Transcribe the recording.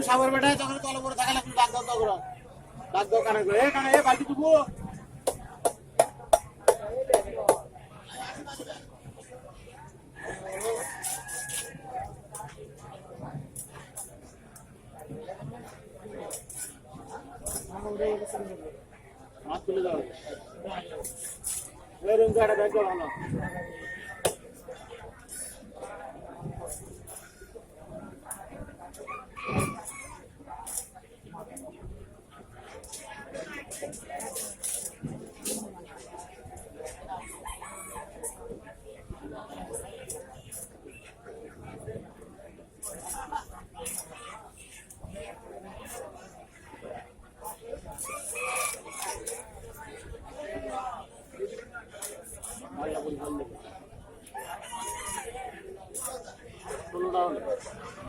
সাগর বেটা যখন তলে পড়ে থাকে লাগলো ডাক দাও কানে এ কানে এ বালতি দিব মাছ তুলে দাও এই রুম কাটা ব্যাগ করো না Pull down.